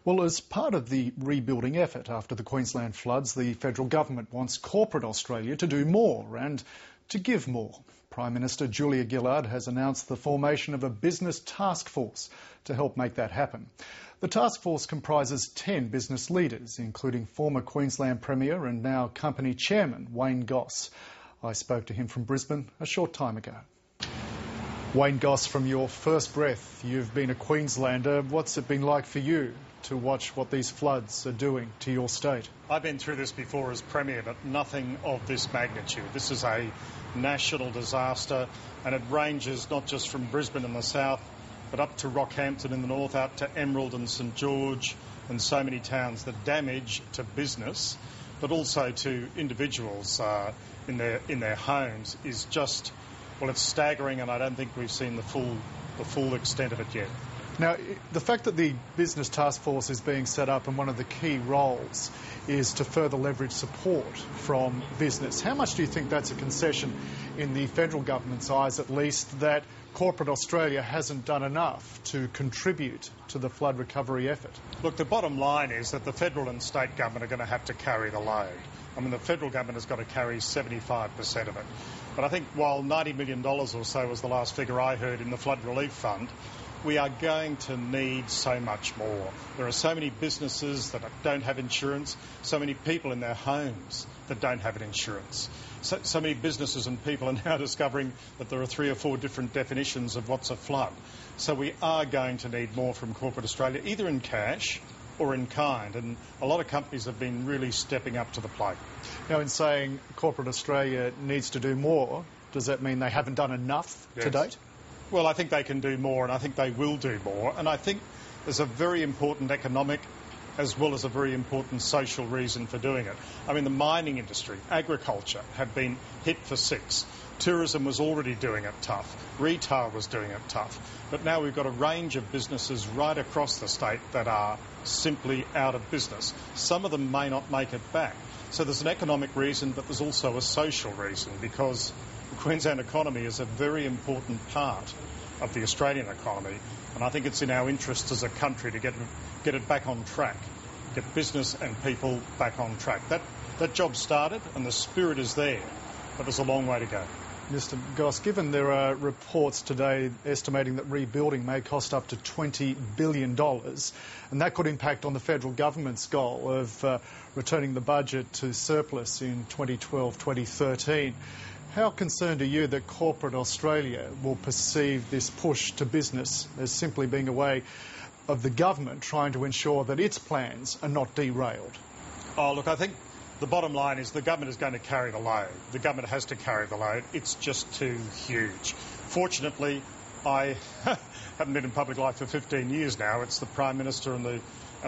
Well, as part of the rebuilding effort after the Queensland floods, the federal government wants corporate Australia to do more and to give more. Prime Minister Julia Gillard has announced the formation of a business task force to help make that happen. The task force comprises 10 business leaders, including former Queensland Premier and now company chairman Wayne Goss. I spoke to him from Brisbane a short time ago. Wayne Goss, from your first breath, you've been a Queenslander. What's it been like for you to watch what these floods are doing to your state? I've been through this before as Premier, but nothing of this magnitude. This is a national disaster, and it ranges not just from Brisbane in the south, but up to Rockhampton in the north, out to Emerald and St George and so many towns. The damage to business, but also to individuals in their homes is just, well, it's staggering, and I don't think we've seen the full extent of it yet. Now, the fact that the Business Task Force is being set up and one of the key roles is to further leverage support from business, how much do you think that's a concession in the federal government's eyes, at least, that corporate Australia hasn't done enough to contribute to the flood recovery effort? Look, the bottom line is that the federal and state government are going to have to carry the load. I mean, the federal government has got to carry 75% of it. But I think while $90 million or so was the last figure I heard in the Flood Relief Fund, we are going to need so much more. There are so many businesses that don't have insurance, so many people in their homes that don't have an insurance. So many businesses and people are now discovering that there are 3 or 4 different definitions of what's a flood. So we are going to need more from corporate Australia, either in cash or in kind, and a lot of companies have been really stepping up to the plate. Now, in saying corporate Australia needs to do more, does that mean they haven't done enough to date? Well, I think they can do more, and I think they will do more. And I think there's a very important economic as well as a very important social reason for doing it. I mean, the mining industry, agriculture have been hit for 6. Tourism was already doing it tough. Retail was doing it tough. But now we've got a range of businesses right across the state that are simply out of business. Some of them may not make it back. So there's an economic reason, but there's also a social reason, because the Queensland economy is a very important part of the Australian economy, and I think it's in our interest as a country to get it back on track, get business and people back on track. That job started and the spirit is there, but there's a long way to go. Mr Goss, given there are reports today estimating that rebuilding may cost up to $20 billion, and that could impact on the federal government's goal of returning the budget to surplus in 2012-2013, how concerned are you that corporate Australia will perceive this push to business as simply being a way of the government trying to ensure that its plans are not derailed? Oh, look, I think the bottom line is the government is going to carry the load. The government has to carry the load. It's just too huge. Fortunately, I haven't been in public life for 15 years now. It's the Prime Minister and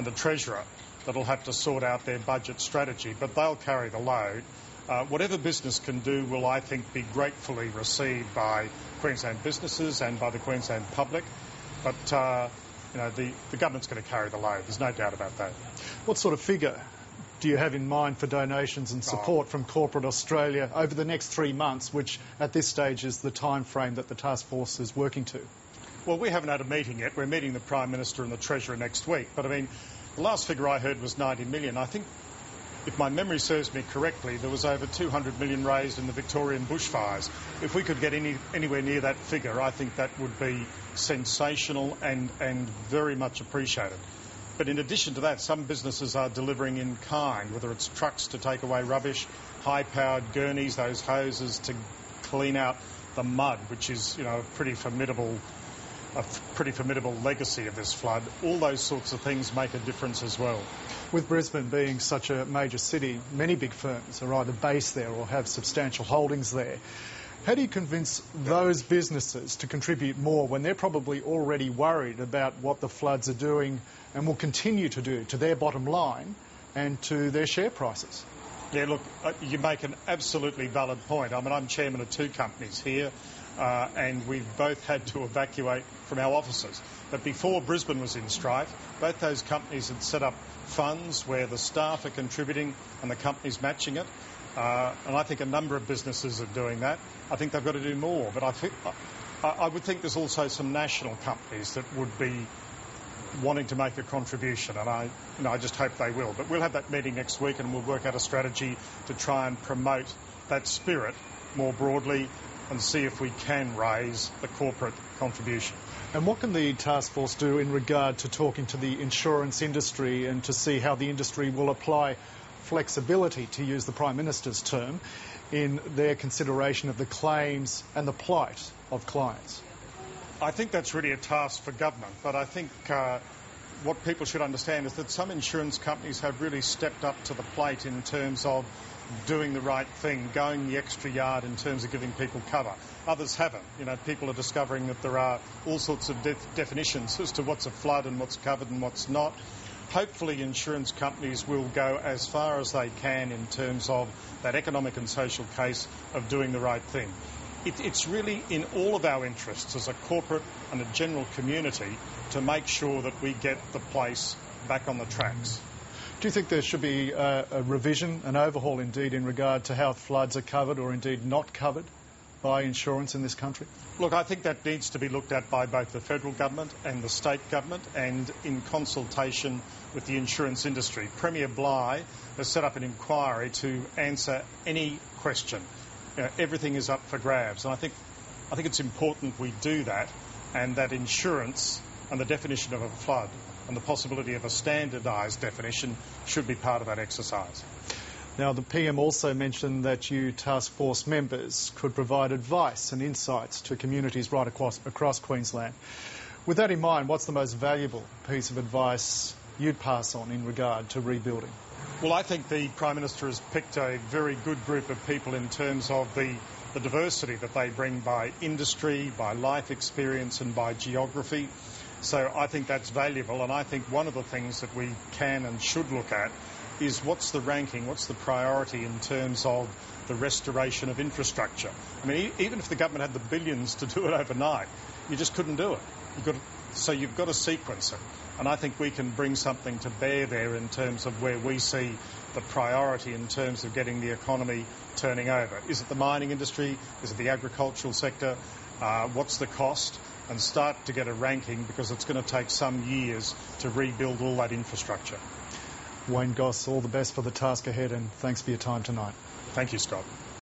the Treasurer that'll have to sort out their budget strategy, but they'll carry the load. Whatever business can do will, I think, be gratefully received by Queensland businesses and by the Queensland public. But, the government's going to carry the load. There's no doubt about that. What sort of figure do you have in mind for donations and support from corporate Australia over the next 3 months, which at this stage is the time frame that the task force is working to? Well, we haven't had a meeting yet. We're meeting the Prime Minister and the Treasurer next week. But, I mean, the last figure I heard was 90 million. I think, if my memory serves me correctly, there was over 200 million raised in the Victorian bushfires. If we could get anywhere near that figure, I think that would be sensational and very much appreciated. But in addition to that, some businesses are delivering in kind, whether it's trucks to take away rubbish, high-powered gurneys, those hoses to clean out the mud, which is, a pretty formidable legacy of this flood. All those sorts of things make a difference as well. With Brisbane being such a major city, many big firms are either based there or have substantial holdings there. How do you convince those businesses to contribute more when they're probably already worried about what the floods are doing and will continue to do to their bottom line and to their share prices? Yeah, look, you make an absolutely valid point. I mean, I'm chairman of 2 companies here, and we've both had to evacuate from our offices. But before Brisbane was in strife, both those companies had set up funds where the staff are contributing and the company's matching it. And I think a number of businesses are doing that. I think they've got to do more. But I would think there's also some national companies that would be wanting to make a contribution, and I just hope they will. But we'll have that meeting next week and we'll work out a strategy to try and promote that spirit more broadly and see if we can raise the corporate contribution. And what can the task force do in regard to talking to the insurance industry and to see how the industry will apply flexibility, to use the Prime Minister's term, in their consideration of the claims and the plight of clients? I think that's really a task for government, but I think what people should understand is that some insurance companies have really stepped up to the plate in terms of doing the right thing, going the extra yard in terms of giving people cover. Others haven't. You know, people are discovering that there are all sorts of definitions as to what's a flood and what's covered and what's not. Hopefully insurance companies will go as far as they can in terms of that economic and social case of doing the right thing. It's really in all of our interests as a corporate and a general community to make sure that we get the place back on the tracks. Do you think there should be a revision, an overhaul indeed, in regard to how floods are covered or indeed not covered by insurance in this country? Look, I think that needs to be looked at by both the federal government and the state government and in consultation with the insurance industry. Premier Bligh has set up an inquiry to answer any question. Everything is up for grabs, and I think it's important we do that, and that insurance and the definition of a flood and the possibility of a standardised definition should be part of that exercise. Now, the PM also mentioned that you task force members could provide advice and insights to communities right across Queensland. With that in mind, what's the most valuable piece of advice you'd pass on in regard to rebuilding? Well, I think the Prime Minister has picked a very good group of people in terms of the diversity that they bring by industry, by life experience and by geography. So I think that's valuable, and I think one of the things that we can and should look at is what's the ranking, what's the priority in terms of the restoration of infrastructure. I mean, even if the government had the billions to do it overnight, you just couldn't do it. So you've got to sequence it. And I think we can bring something to bear there in terms of where we see the priority in terms of getting the economy turning over. Is it the mining industry? Is it the agricultural sector? What's the cost? And start to get a ranking, because it's going to take some years to rebuild all that infrastructure. Wayne Goss, all the best for the task ahead, and thanks for your time tonight. Thank you, Scott.